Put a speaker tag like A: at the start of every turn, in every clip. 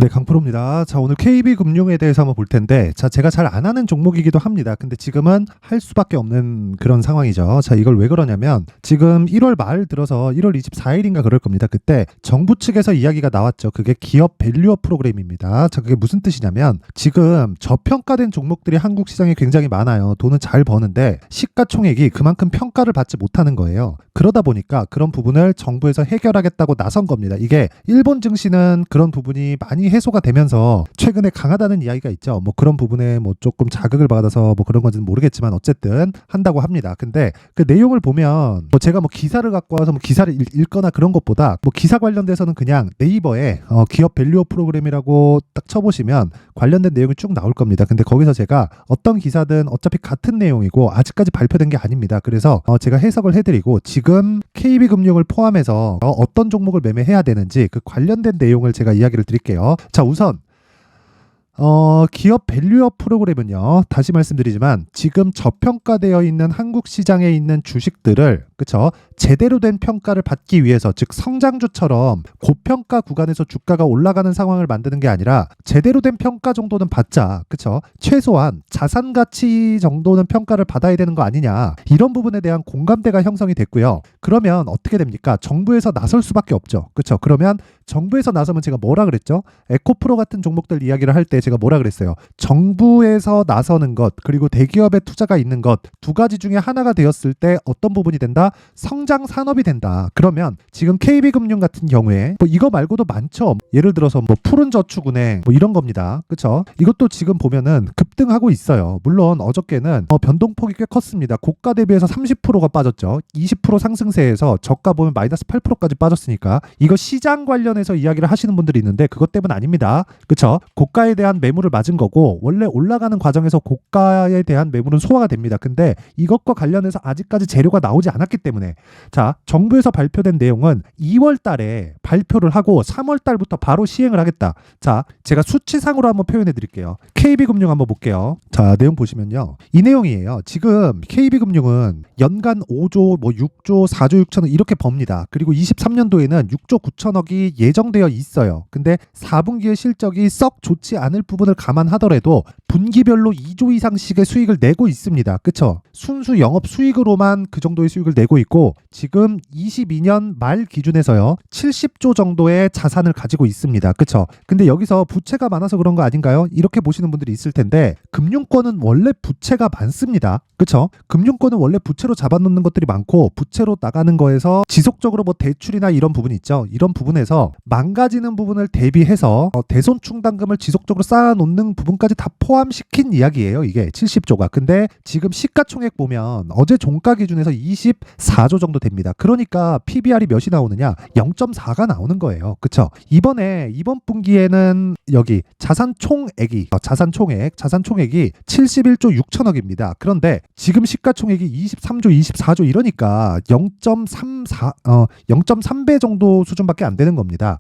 A: 네, 강프로입니다. 자, 오늘 KB금융에 대해서 한번 볼 텐데, 자, 제가 잘 안 하는 종목이기도 합니다. 근데 지금은 할 수밖에 없는 그런 상황이죠. 자, 이걸 왜 그러냐면, 지금 1월 말 들어서 1월 24일인가 그럴 겁니다. 그때 정부 측에서 이야기가 나왔죠. 그게 기업 밸류업 프로그램입니다. 자, 그게 무슨 뜻이냐면, 지금 저평가된 종목들이 한국 시장에 굉장히 많아요. 돈은 잘 버는데, 시가총액이 그만큼 평가를 받지 못하는 거예요. 그러다 보니까 그런 부분을 정부에서 해결하겠다고 나선 겁니다. 이게 일본 증시는 그런 부분이 많이 해소가 되면서 최근에 강하다는 이야기가 있죠. 뭐 그런 부분에 뭐 조금 자극을 받아서 뭐 그런 건지는 모르겠지만 어쨌든 한다고 합니다. 근데 그 내용을 보면 뭐 제가 뭐 기사를 갖고 와서 뭐 기사를 읽거나 그런 것보다 뭐 기사 관련돼서는 그냥 네이버에 기업 밸류업 프로그램이라고 딱 쳐보시면 관련된 내용이 쭉 나올 겁니다. 근데 거기서 제가 어떤 기사든 어차피 같은 내용이고 아직까지 발표된 게 아닙니다. 그래서 제가 해석을 해드리고 지금 KB금융을 포함해서 어떤 종목을 매매해야 되는지 그 관련된 내용을 제가 이야기를 드릴게요. 자, 우선 기업 밸류업 프로그램은요, 다시 말씀드리지만 지금 저평가되어 있는 한국 시장에 있는 주식들을, 그쵸, 제대로 된 평가를 받기 위해서, 즉 성장주처럼 고평가 구간에서 주가가 올라가는 상황을 만드는 게 아니라 제대로 된 평가 정도는 받자, 그쵸, 최소한 자산 가치 정도는 평가를 받아야 되는 거 아니냐, 이런 부분에 대한 공감대가 형성이 됐고요. 그러면 어떻게 됩니까? 정부에서 나설 수밖에 없죠. 그쵸? 그러면 정부에서 나서면 제가 뭐라 그랬죠? 에코프로 같은 종목들 이야기를 할 때 제가 뭐라 그랬어요? 정부에서 나서는 것, 그리고 대기업의 투자가 있는 것, 두 가지 중에 하나가 되었을 때 어떤 부분이 된다? 성장 산업이 된다. 그러면 지금 KB금융 같은 경우에 뭐 이거 말고도 많죠. 예를 들어서 뭐 푸른저축은행 뭐 이런 겁니다. 그쵸? 이것도 지금 보면은 급등하고 있어요. 물론 어저께는 변동폭이 꽤 컸습니다. 고가 대비해서 30%가 빠졌죠. 20% 상승세에서 저가 보면 마이너스 8%까지 빠졌으니까 이거 시장 관련해서 이야기를 하시는 분들이 있는데 그것 때문 아닙니다. 그쵸? 고가에 대한 매물을 맞은 거고 원래 올라가는 과정에서 고가에 대한 매물은 소화가 됩니다. 근데 이것과 관련해서 아직까지 재료가 나오지 않았기 때문에, 자, 정부에서 발표된 내용은 2월 달에 발표를 하고 3월 달부터 바로 시행을 하겠다. 자, 제가 수치상으로 한번 표현해 드릴게요. KB금융 한번 볼게요. 자, 내용 보시면요, 이 내용이에요. 지금 KB금융은 연간 5조, 뭐 6조, 4조 6천억 이렇게 법니다. 그리고 23년도에는 6조 9천억이 예정되어 있어요. 근데 4분기의 실적이 썩 좋지 않을 부분을 감안하더라도 분기별로 2조 이상씩의 수익을 내고 있습니다. 그쵸? 순수 영업 수익으로만 그 정도의 수익을 내고 있고 지금 22년 말 기준에서요 70조 정도의 자산을 가지고 있습니다. 그쵸? 근데 여기서 부채가 많아서 그런 거 아닌가요? 이렇게 보시는 분들이 있을 텐데 금융권은 원래 부채가 많습니다. 그쵸? 금융권은 원래 부채로 잡아놓는 것들이 많고 부채로 나가는 거에서 지속적으로 뭐 대출이나 이런 부분이 있죠. 이런 부분에서 망가지는 부분을 대비해서 대손 충당금을 지속적으로 쌓아놓는 부분까지 다 포함시킨 이야기예요. 이게 70조가. 근데 지금 시가총액 보면 어제 종가 기준에서 24조 정도 됩니다. 그러니까 PBR이 몇이 나오느냐? 0.4가 나오는 거예요. 그쵸? 이번 분기에는 여기 자산 총액이 71조 6천억입니다. 그런데 지금 시가총액이 23조, 24조 이러니까 0.3배 정도 수준밖에 안 되는 겁니다.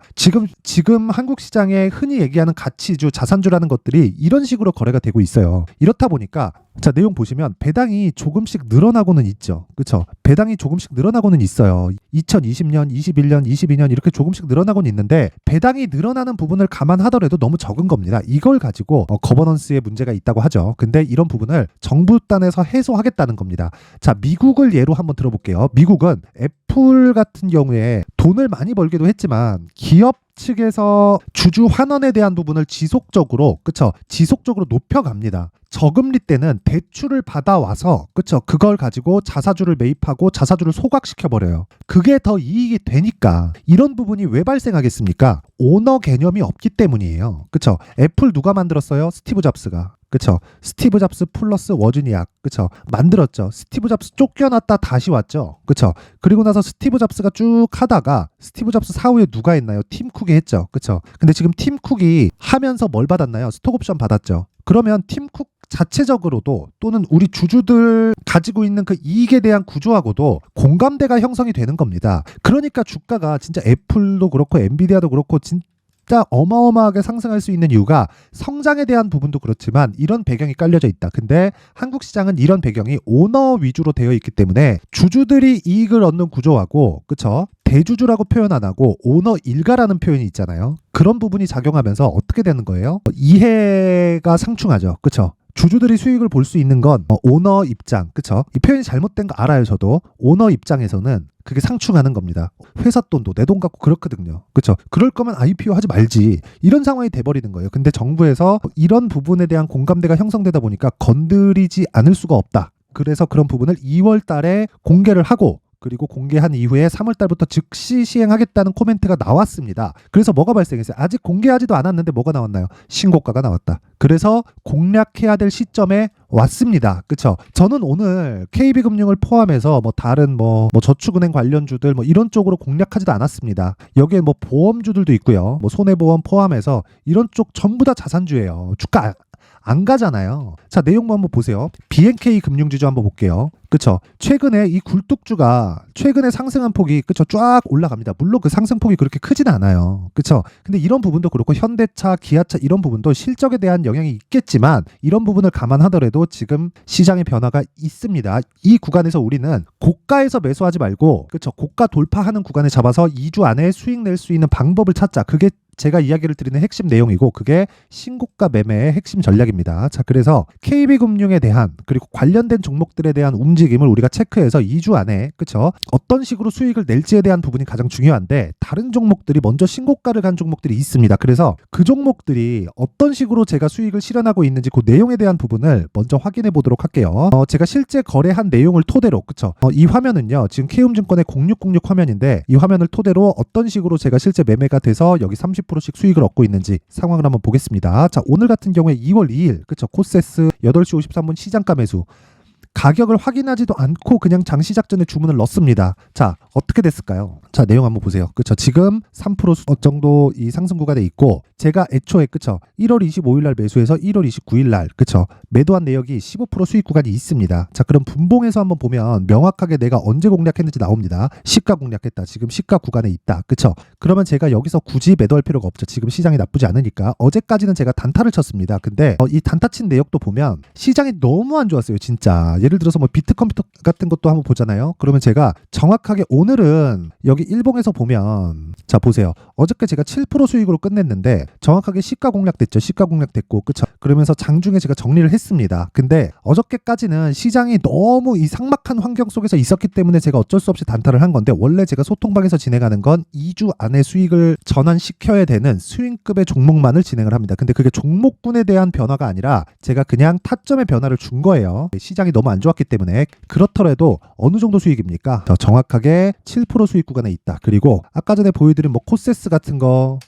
A: 지금 한국 시장에 흔히 얘기하는 가치주, 자산주라는 것들이 이런 식으로 거래가 되고 있어요. 이렇다 보니까 자, 내용 보시면 배당이 조금씩 늘어나고는 있죠. 그렇죠? 배당이 조금씩 늘어나고는 있어요. 2020년, 21년, 22년 이렇게 조금씩 늘어나고는 있는데 배당이 늘어나는 부분을 감안하더라도 너무 적은 겁니다. 이걸 가지고 거버넌스에 문제가 있다고 하죠. 근데 이런 부분을 정부 단에서 해소하겠다는 겁니다. 자, 미국을 예로 한번 들어볼게요. 미국은 애플 같은 경우에 돈을 많이 벌기도 했지만 기업 측에서 주주 환원에 대한 부분을 지속적으로 높여갑니다. 저금리 때는 대출을 받아와서 그걸 가지고 자사주를 매입하고 자사주를 소각시켜버려요. 그게 더 이익이 되니까 이런 부분이 왜 발생하겠습니까? 오너 개념이 없기 때문이에요. 그쵸? 애플 누가 만들었어요? 스티브 잡스가. 그쵸? 스티브 잡스 플러스 워즈니악. 그쵸? 만들었죠. 스티브 잡스 쫓겨났다 다시 왔죠. 그쵸? 그리고 나서 스티브 잡스가 쭉 하다가 스티브 잡스 사후에 누가 했나요? 팀 쿡이 했죠. 그쵸? 근데 지금 팀 쿡이 하면서 뭘 받았나요? 스톡옵션 받았죠. 그러면 팀 쿡 자체적으로도 또는 우리 주주들 가지고 있는 그 이익에 대한 구조하고도 공감대가 형성이 되는 겁니다. 그러니까 주가가 진짜 애플도 그렇고 엔비디아도 그렇고 진짜 어마어마하게 상승할 수 있는 이유가 성장에 대한 부분도 그렇지만 이런 배경이 깔려져 있다. 근데 한국 시장은 이런 배경이 오너 위주로 되어 있기 때문에 주주들이 이익을 얻는 구조하고, 그쵸? 대주주라고 표현 안 하고 오너 일가라는 표현이 있잖아요. 그런 부분이 작용하면서 어떻게 되는 거예요? 이해가 상충하죠. 그쵸? 주주들이 수익을 볼 수 있는 건 오너 입장, 그쵸? 이 표현이 잘못된 거 알아요, 저도. 오너 입장에서는 그게 상충하는 겁니다. 회사 돈도 내 돈 갖고 그렇거든요. 그쵸? 그럴 거면 IPO 하지 말지. 이런 상황이 돼버리는 거예요. 근데 정부에서 이런 부분에 대한 공감대가 형성되다 보니까 건드리지 않을 수가 없다. 그래서 그런 부분을 2월 달에 공개를 하고, 그리고 공개한 이후에 3월 달부터 즉시 시행하겠다는 코멘트가 나왔습니다. 그래서 뭐가 발생했어요? 아직 공개하지도 않았는데 뭐가 나왔나요? 신고가가 나왔다. 그래서 공략해야 될 시점에 왔습니다. 그쵸? 저는 오늘 KB금융을 포함해서 다른 저축은행 관련주들 이런 쪽으로 공략하지도 않았습니다. 여기에 보험주들도 있고요. 손해보험 포함해서 이런 쪽 전부 다 자산주예요. 주가 안 가잖아요. 자, 내용만 한번 보세요. BNK 금융지주 한번 볼게요. 그쵸? 최근에 이 굴뚝주가 최근에 상승한 폭이, 그쵸? 쫙 올라갑니다. 물론 그 상승폭이 그렇게 크진 않아요. 그쵸? 근데 이런 부분도 그렇고 현대차, 기아차 이런 부분도 실적에 대한 영향이 있겠지만 이런 부분을 감안하더라도 지금 시장의 변화가 있습니다. 이 구간에서 우리는 고가에서 매수하지 말고, 그쵸? 고가 돌파하는 구간에 잡아서 2주 안에 수익 낼 수 있는 방법을 찾자. 그게 제가 이야기를 드리는 핵심 내용이고 그게 신고가 매매의 핵심 전략입니다. 자, 그래서 KB금융에 대한 그리고 관련된 종목들에 대한 움직임을 우리가 체크해서 2주 안에, 그쵸? 어떤 식으로 수익을 낼지에 대한 부분이 가장 중요한데 다른 종목들이 먼저 신고가를 간 종목들이 있습니다. 그래서 그 종목들이 어떤 식으로 제가 수익을 실현하고 있는지 그 내용에 대한 부분을 먼저 확인해 보도록 할게요. 제가 실제 거래한 내용을 토대로, 그쵸? 이 화면은요, 지금 KU증권의 0606 화면인데 이 화면을 토대로 어떤 식으로 제가 실제 매매가 돼서 여기 30%씩 수익을 얻고 있는지 상황을 한번 보겠습니다. 자, 오늘 같은 경우에 2월 2일, 그쵸? 코세스 8시 53분 시장가 매수. 가격을 확인하지도 않고 그냥 장시작 전에 주문을 넣습니다. 자, 어떻게 됐을까요? 자, 내용 한번 보세요. 그쵸? 지금 3% 정도 이 상승 구간에 있고 제가 애초에, 그쵸? 1월 25일 날 매수해서 1월 29일 날, 그쵸? 매도한 내역이 15% 수익 구간이 있습니다. 자, 그럼 분봉에서 한번 보면 명확하게 내가 언제 공략했는지 나옵니다. 시가 공략했다. 지금 시가 구간에 있다. 그쵸? 그러면 제가 여기서 굳이 매도할 필요가 없죠. 지금 시장이 나쁘지 않으니까. 어제까지는 제가 단타를 쳤습니다. 근데 이 단타 친 내역도 보면 시장이 너무 안 좋았어요. 진짜. 예를 들어서 비트컴퓨터 같은 것도 한번 보잖아요. 그러면 제가 정확하게 오늘은 여기 일봉에서 보면, 자, 보세요. 어저께 제가 7% 수익으로 끝냈는데 정확하게 시가 공략됐죠. 시가 공략됐고, 그쵸? 그러면서 장중에 제가 정리를 했습니다. 근데 어저께까지는 시장이 너무 이 삭막한 환경 속에서 있었기 때문에 제가 어쩔 수 없이 단타를 한 건데, 원래 제가 소통방에서 진행하는 건 2주 안에 수익을 전환시켜야 되는 수익급의 종목만을 진행을 합니다. 근데 그게 종목군에 대한 변화가 아니라 제가 그냥 타점의 변화를 준 거예요. 시장이 너무 안 좋았기 때문에. 그렇더라도 어느 정도 수익입니까? 정확하게 7% 수익 구간에 있다. 그리고 아까 전에 보여드린 코세스 같은 거,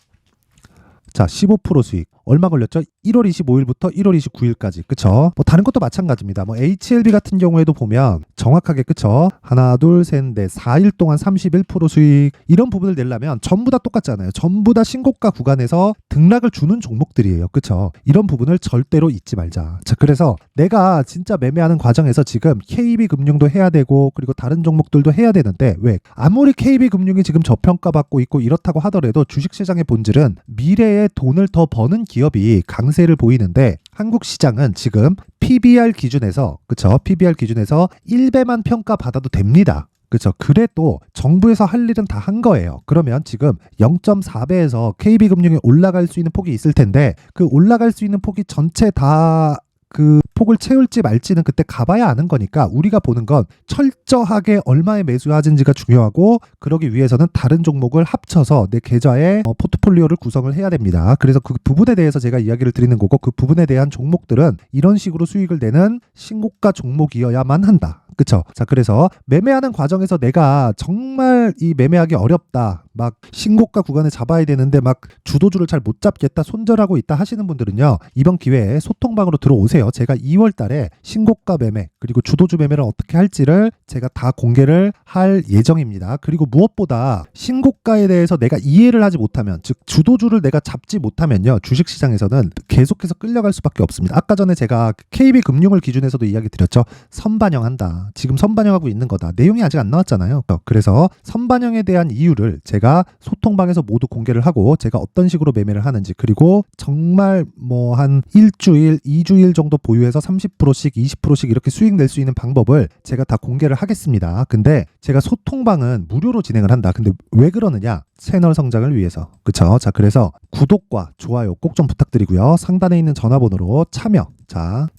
A: 자, 15% 수익. 얼마 걸렸죠? 1월 25일부터 1월 29일까지. 그쵸? 다른 것도 마찬가지입니다. HLB 같은 경우에도 보면 정확하게, 그쵸? 하나, 둘, 셋, 넷, 4일 동안 31% 수익. 이런 부분을 내려면 전부 다 똑같잖아요. 전부 다 신고가 구간에서 등락을 주는 종목들이에요. 그쵸? 이런 부분을 절대로 잊지 말자. 자, 그래서 내가 진짜 매매하는 과정에서 지금 KB금융도 해야 되고 그리고 다른 종목들도 해야 되는데, 왜? 아무리 KB금융이 지금 저평가받고 있고 이렇다고 하더라도 주식시장의 본질은 미래에 돈을 더 버는 기업이 강세를 보이는데 한국 시장은 지금 PBR 기준에서, 그쵸? PBR 기준에서 1배만 평가받아도 됩니다. 그렇죠. 그래도 정부에서 할 일은 다 한 거예요. 그러면 지금 0.4배에서 KB금융이 올라갈 수 있는 폭이 있을 텐데 그 올라갈 수 있는 폭이 전체 다 그 폭을 채울지 말지는 그때 가봐야 아는 거니까 우리가 보는 건 철저하게 얼마에 매수하는지가 중요하고, 그러기 위해서는 다른 종목을 합쳐서 내 계좌에 포트폴리오를 구성을 해야 됩니다. 그래서 그 부분에 대해서 제가 이야기를 드리는 거고, 그 부분에 대한 종목들은 이런 식으로 수익을 내는 신고가 종목이어야만 한다. 그쵸? 자, 그래서 매매하는 과정에서 내가 정말 이 매매하기 어렵다, 막 신고가 구간에 잡아야 되는데 막 주도주를 잘 못 잡겠다, 손절하고 있다 하시는 분들은요, 이번 기회에 소통방으로 들어오세요. 제가 2월 달에 신고가 매매 그리고 주도주 매매를 어떻게 할지를 제가 다 공개를 할 예정입니다. 그리고 무엇보다 신고가에 대해서 내가 이해를 하지 못하면, 즉 주도주를 내가 잡지 못하면요, 주식시장에서는 계속해서 끌려갈 수밖에 없습니다. 아까 전에 제가 KB금융을 기준에서도 이야기 드렸죠. 선반영한다. 지금 선반영하고 있는 거다. 내용이 아직 안 나왔잖아요. 그래서 선반영에 대한 이유를 제가 제가 소통방에서 모두 공개를 하고 제가 어떤 식으로 매매를 하는지, 그리고 정말 뭐 한 일주일, 2주일 정도 보유해서 30%씩 20%씩 이렇게 수익 낼 수 있는 방법을 제가 다 공개를 하겠습니다. 근데 제가 소통방은 무료로 진행을 한다. 근데 왜 그러느냐? 채널 성장을 위해서. 그쵸? 자, 그래서 구독과 좋아요 꼭 좀 부탁드리고요. 상단에 있는 전화번호로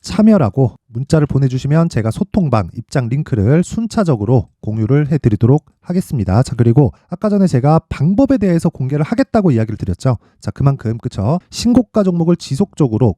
A: 참여라고 문자를 보내주시면 제가 소통방 입장 링크를 순차적으로 공유를 해드리도록 하겠습니다. 자, 그리고 아까 전에 제가 방법에 대해서 공개를 하겠다고 이야기를 드렸죠. 자, 그만큼 그쵸? 신고가 종목을 지속적으로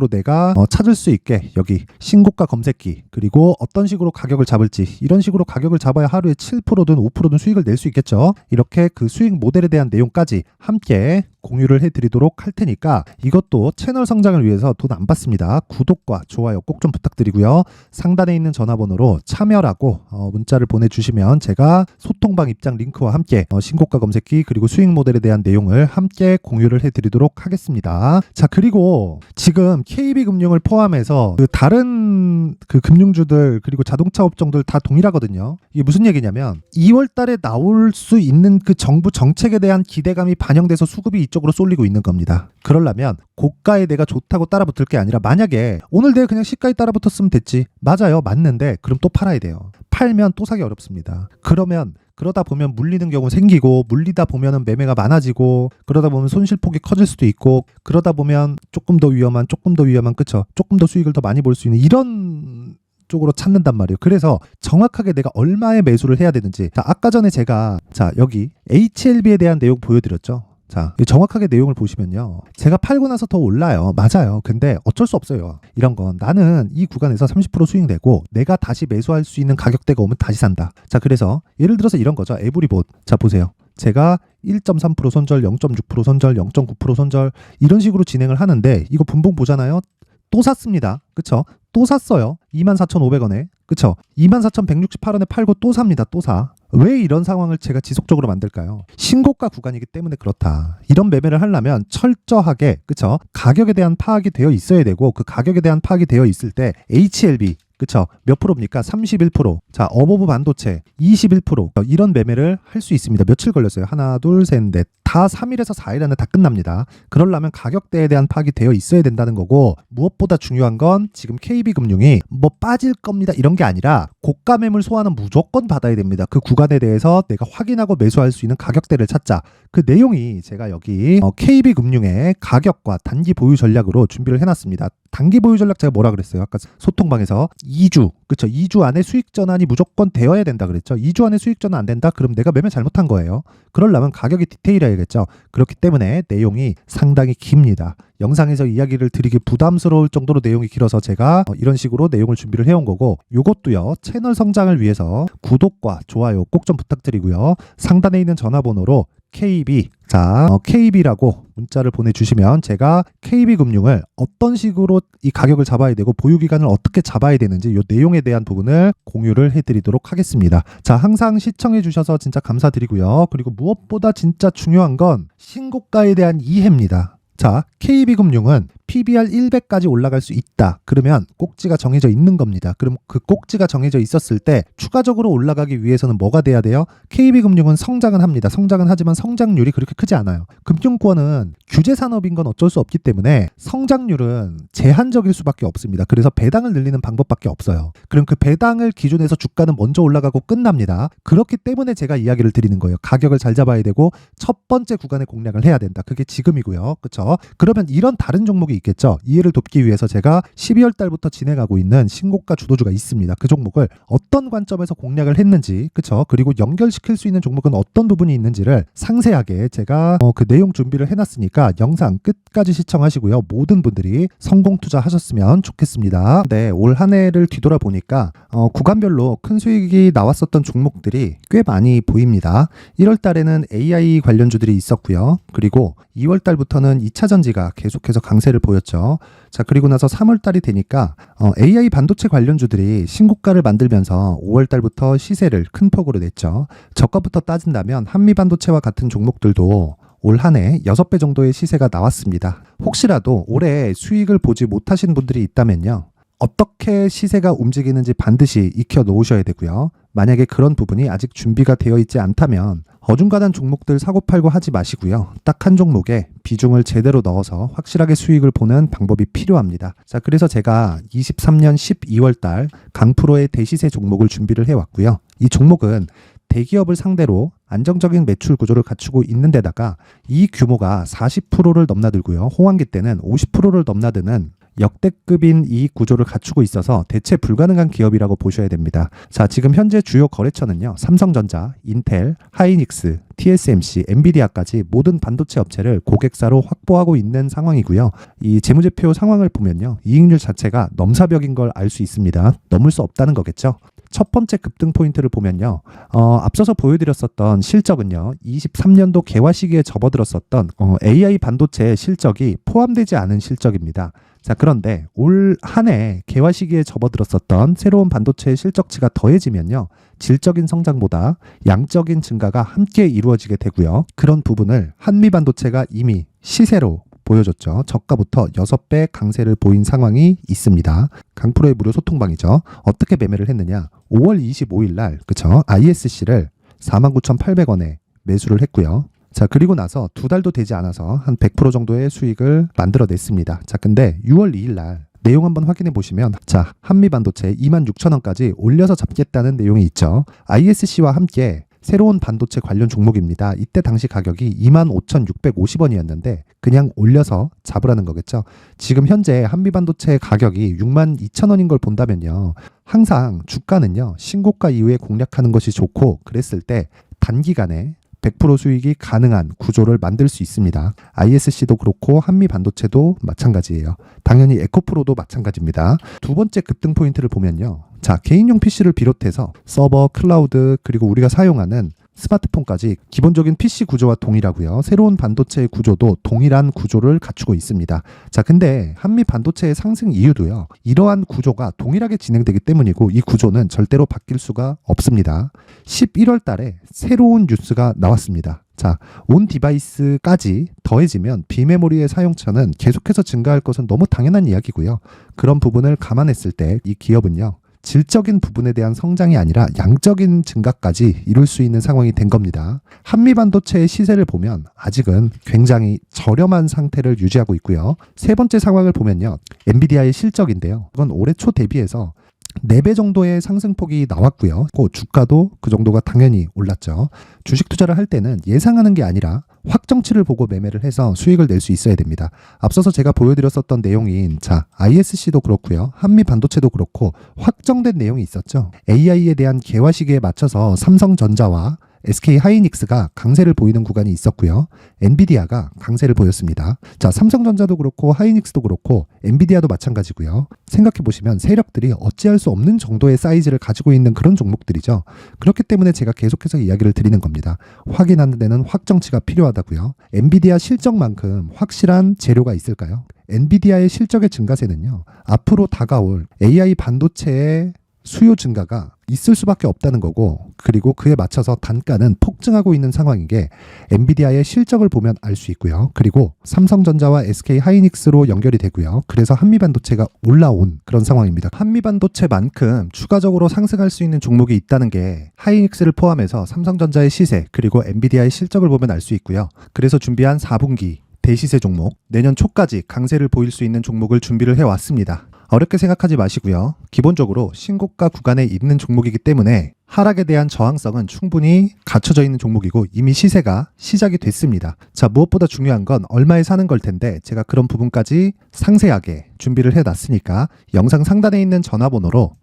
A: 내가 찾을 수 있게 여기 신고가 검색기, 그리고 어떤 식으로 가격을 잡을지, 이런 식으로 가격을 잡아야 하루에 7%든 5%든 수익을 낼 수 있겠죠. 이렇게 그 수익 모델에 대한 내용까지 함께 공유를 해드리도록 할 테니까 이것도 채널 성장을 위해서 돈 안 받습니다. 구독과 좋아요 꼭 좀 부탁드리고요. 상단에 있는 전화번호로 참여라고 문자를 보내주시면 제가 소통방 입장 링크와 함께 신고가 검색기 그리고 수익 모델에 대한 내용을 함께 공유를 해드리도록 하겠습니다. 자, 그리고 지금 KB금융을 포함해서 그 다른 그 금융주들 그리고 자동차 업종들 다 동일하거든요. 이게 무슨 얘기냐면 2월 달에 나올 수 있는 그 정부 정책에 대한 기대감이 반영돼서 수급이 이쪽으로 쏠리고 있는 겁니다. 그러려면 고가에 내가 좋다고 따라붙을 게 아니라, 만약에 오늘 내가 그냥 시가에 따라붙었으면 됐지. 맞아요. 맞는데 그럼 또 팔아야 돼요. 팔면 또 사기 어렵습니다. 그러다 보면 물리는 경우 생기고, 물리다 보면은 매매가 많아지고, 그러다 보면 손실폭이 커질 수도 있고, 그러다 보면 조금 더 위험한 그쵸? 조금 더 수익을 더 많이 볼 수 있는 이런 쪽으로 찾는단 말이에요. 그래서 정확하게 내가 얼마에 매수를 해야 되는지. 자, 아까 전에 제가 여기 HLB에 대한 내용 보여드렸죠. 자, 정확하게 내용을 보시면요. 제가 팔고 나서 더 올라요. 맞아요. 근데 어쩔 수 없어요. 이런 건 나는 이 구간에서 30% 수익 내고 내가 다시 매수할 수 있는 가격대가 오면 다시 산다. 자, 그래서 예를 들어서 이런 거죠. 에브리봇. 자, 보세요. 제가 1.3% 손절, 0.6% 손절, 0.9% 손절 이런 식으로 진행을 하는데, 이거 분봉 보잖아요. 또 샀습니다. 그쵸? 또 샀어요. 24,500원에. 그쵸? 24,168원에 팔고 또 삽니다. 또 사. 왜 이런 상황을 제가 지속적으로 만들까요? 신고가 구간이기 때문에 그렇다. 이런 매매를 하려면 철저하게, 그쵸? 가격에 대한 파악이 되어 있어야 되고, 그 가격에 대한 파악이 되어 있을 때 HLB, 그쵸? 몇 프로입니까? 31%. 자, 어버브 반도체 21%. 이런 매매를 할 수 있습니다. 며칠 걸렸어요? 하나, 둘, 셋, 넷. 다 3일에서 4일 안에 다 끝납니다. 그러려면 가격대에 대한 파악이 되어 있어야 된다는 거고, 무엇보다 중요한 건 지금 KB금융이 뭐 빠질 겁니다 이런 게 아니라 고가 매물 소화는 무조건 받아야 됩니다. 그 구간에 대해서 내가 확인하고 매수할 수 있는 가격대를 찾자. 그 내용이 제가 여기 KB금융의 가격과 단기 보유 전략으로 준비를 해놨습니다. 단기 보유 전략 제가 뭐라 그랬어요? 아까 소통방에서 2주, 그쵸? 2주 안에 수익 전환이 무조건 되어야 된다 그랬죠? 2주 안에 수익 전환 안 된다? 그럼 내가 매매 잘못한 거예요. 그러려면 가격이 디테일해야겠죠? 그렇기 때문에 내용이 상당히 깁니다. 영상에서 이야기를 드리기 부담스러울 정도로 내용이 길어서 제가 이런 식으로 내용을 준비를 해온 거고, 요것도요 채널 성장을 위해서 구독과 좋아요 꼭 좀 부탁드리고요. 상단에 있는 전화번호로 KB, KB라고 문자를 보내주시면 제가 KB금융을 어떤 식으로 이 가격을 잡아야 되고 보유기간을 어떻게 잡아야 되는지 이 내용에 대한 부분을 공유를 해드리도록 하겠습니다. 자, 항상 시청해주셔서 진짜 감사드리고요. 그리고 무엇보다 진짜 중요한 건 신고가에 대한 이해입니다. 자, KB금융은 PBR 100까지 올라갈 수 있다. 그러면 꼭지가 정해져 있는 겁니다. 그럼 그 꼭지가 정해져 있었을 때 추가적으로 올라가기 위해서는 뭐가 돼야 돼요? KB금융은 성장은 합니다. 성장은 하지만 성장률이 그렇게 크지 않아요. 금융권은 규제 산업인 건 어쩔 수 없기 때문에 성장률은 제한적일 수밖에 없습니다. 그래서 배당을 늘리는 방법밖에 없어요. 그럼 그 배당을 기준해서 주가는 먼저 올라가고 끝납니다. 그렇기 때문에 제가 이야기를 드리는 거예요. 가격을 잘 잡아야 되고 첫 번째 구간에 공략을 해야 된다. 그게 지금이고요. 그렇죠? 그러면 이런 다른 종목이 있겠죠. 이해를 돕기 위해서 제가 12월 달부터 진행하고 있는 신고가 주도주가 있습니다. 그 종목을 어떤 관점에서 공략을 했는지, 그쵸? 그리고 연결시킬 수 있는 종목은 어떤 부분이 있는지를 상세하게 제가 그 내용 준비를 해놨으니까 영상 끝까지 시청하시고요. 모든 분들이 성공 투자하셨으면 좋겠습니다. 네, 올 한 해를 뒤돌아보니까 구간별로 큰 수익이 나왔었던 종목들이 꽤 많이 보입니다. 1월 달에는 AI 관련주들이 있었고요. 그리고 2월 달부터는 2차 전지가 계속해서 강세를 보였죠. 자, 그리고 나서 3월 달이 되니까 AI 반도체 관련주들이 신고가를 만들면서 5월 달부터 시세를 큰 폭으로 냈죠. 저가부터 따진다면 한미 반도체와 같은 종목들도 올 한 해 6배 정도의 시세가 나왔습니다. 혹시라도 올해 수익을 보지 못하신 분들이 있다면요. 어떻게 시세가 움직이는지 반드시 익혀 놓으셔야 되고요. 만약에 그런 부분이 아직 준비가 되어 있지 않다면 어중간한 종목들 사고팔고 하지 마시고요. 딱 한 종목에 비중을 제대로 넣어서 확실하게 수익을 보는 방법이 필요합니다. 자, 그래서 제가 23년 12월 달 강프로의 대시세 종목을 준비를 해왔고요. 이 종목은 대기업을 상대로 안정적인 매출 구조를 갖추고 있는 데다가 이 규모가 40%를 넘나들고요. 호황기 때는 50%를 넘나드는 역대급인 이익 구조를 갖추고 있어서 대체 불가능한 기업이라고 보셔야 됩니다. 자, 지금 현재 주요 거래처는요. 삼성전자, 인텔, 하이닉스, TSMC, 엔비디아까지 모든 반도체 업체를 고객사로 확보하고 있는 상황이고요. 이 재무제표 상황을 보면요. 이익률 자체가 넘사벽인 걸 알 수 있습니다. 넘을 수 없다는 거겠죠. 첫 번째 급등 포인트를 보면요. 앞서서 보여드렸었던 실적은요. 23년도 개화 시기에 접어들었었던 AI 반도체의 실적이 포함되지 않은 실적입니다. 자, 그런데 올 한 해 개화 시기에 접어들었었던 새로운 반도체의 실적치가 더해지면요. 질적인 성장보다 양적인 증가가 함께 이루어지게 되고요. 그런 부분을 한미반도체가 이미 시세로 보여줬죠. 저가부터 6배 강세를 보인 상황이 있습니다. 강프로의 무료 소통방이죠. 어떻게 매매를 했느냐. 5월 25일 날 그쵸? ISC를 49,800원에 매수를 했고요. 자, 그리고 나서 2달도 되지 않아서 한 100% 정도의 수익을 만들어냈습니다. 자, 근데 6월 2일 날 내용 한번 확인해 보시면 자, 한미반도체 26,000원까지 올려서 잡겠다는 내용이 있죠. ISC와 함께 새로운 반도체 관련 종목입니다. 이때 당시 가격이 25,650원이었는데 그냥 올려서 잡으라는 거겠죠. 지금 현재 한미반도체 가격이 62,000원인 걸 본다면요. 항상 주가는요. 신고가 이후에 공략하는 것이 좋고 그랬을 때 단기간에 100% 수익이 가능한 구조를 만들 수 있습니다. ISC도 그렇고 한미반도체도 마찬가지예요. 당연히 에코프로도 마찬가지입니다. 두 번째 급등 포인트를 보면요. 자, 개인용 PC를 비롯해서 서버, 클라우드, 그리고 우리가 사용하는 스마트폰까지 기본적인 PC 구조와 동일하고요. 새로운 반도체의 구조도 동일한 구조를 갖추고 있습니다. 자, 근데 한미 반도체의 상승 이유도요. 이러한 구조가 동일하게 진행되기 때문이고 이 구조는 절대로 바뀔 수가 없습니다. 11월 달에 새로운 뉴스가 나왔습니다. 자, 온 디바이스까지 더해지면 비메모리의 사용처는 계속해서 증가할 것은 너무 당연한 이야기고요. 그런 부분을 감안했을 때 이 기업은요. 질적인 부분에 대한 성장이 아니라 양적인 증가까지 이룰 수 있는 상황이 된 겁니다. 한미반도체의 시세를 보면 아직은 굉장히 저렴한 상태를 유지하고 있고요. 세 번째 상황을 보면요. 엔비디아의 실적인데요. 이건 올해 초 대비해서 4배 정도의 상승폭이 나왔고요. 주가도 그 정도가 당연히 올랐죠. 주식 투자를 할 때는 예상하는 게 아니라 확정치를 보고 매매를 해서 수익을 낼 수 있어야 됩니다. 앞서서 제가 보여드렸었던 내용인 자, ISC도 그렇고요. 한미반도체도 그렇고 확정된 내용이 있었죠. AI에 대한 개화 시기에 맞춰서 삼성전자와 SK 하이닉스가 강세를 보이는 구간이 있었고요. 엔비디아가 강세를 보였습니다. 자, 삼성전자도 그렇고 하이닉스도 그렇고 엔비디아도 마찬가지고요. 생각해 보시면 세력들이 어찌할 수 없는 정도의 사이즈를 가지고 있는 그런 종목들이죠. 그렇기 때문에 제가 계속해서 이야기를 드리는 겁니다. 확인하는 데는 확정치가 필요하다고요. 엔비디아 실적만큼 확실한 재료가 있을까요? 엔비디아의 실적의 증가세는요. 앞으로 다가올 AI 반도체의 수요 증가가 있을 수밖에 없다는 거고 그리고 그에 맞춰서 단가는 폭증하고 있는 상황인 게 엔비디아의 실적을 보면 알 수 있고요. 그리고 삼성전자와 SK 하이닉스로 연결이 되고요. 그래서 한미반도체가 올라온 그런 상황입니다. 한미반도체만큼 추가적으로 상승할 수 있는 종목이 있다는 게 하이닉스를 포함해서 삼성전자의 시세 그리고 엔비디아의 실적을 보면 알 수 있고요. 그래서 준비한 4분기 대시세 종목 내년 초까지 강세를 보일 수 있는 종목을 준비를 해왔습니다. 어렵게 생각하지 마시고요. 기본적으로 신고가 구간에 있는 종목이기 때문에 하락에 대한 저항성은 충분히 갖춰져 있는 종목이고 이미 시세가 시작이 됐습니다. 자, 무엇보다 중요한 건 얼마에 사는 걸 텐데 제가 그런 부분까지 상세하게 준비를 해놨으니까 영상 상단에 있는 전화번호로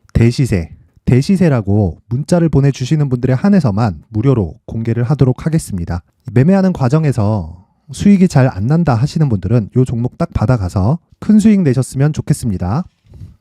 A: 대시세라고 문자를 보내주시는 분들에 한해서만 무료로 공개를 하도록 하겠습니다. 매매하는 과정에서 수익이 잘 안 난다 하시는 분들은 이 종목 딱 받아가서 큰 수익 내셨으면 좋겠습니다.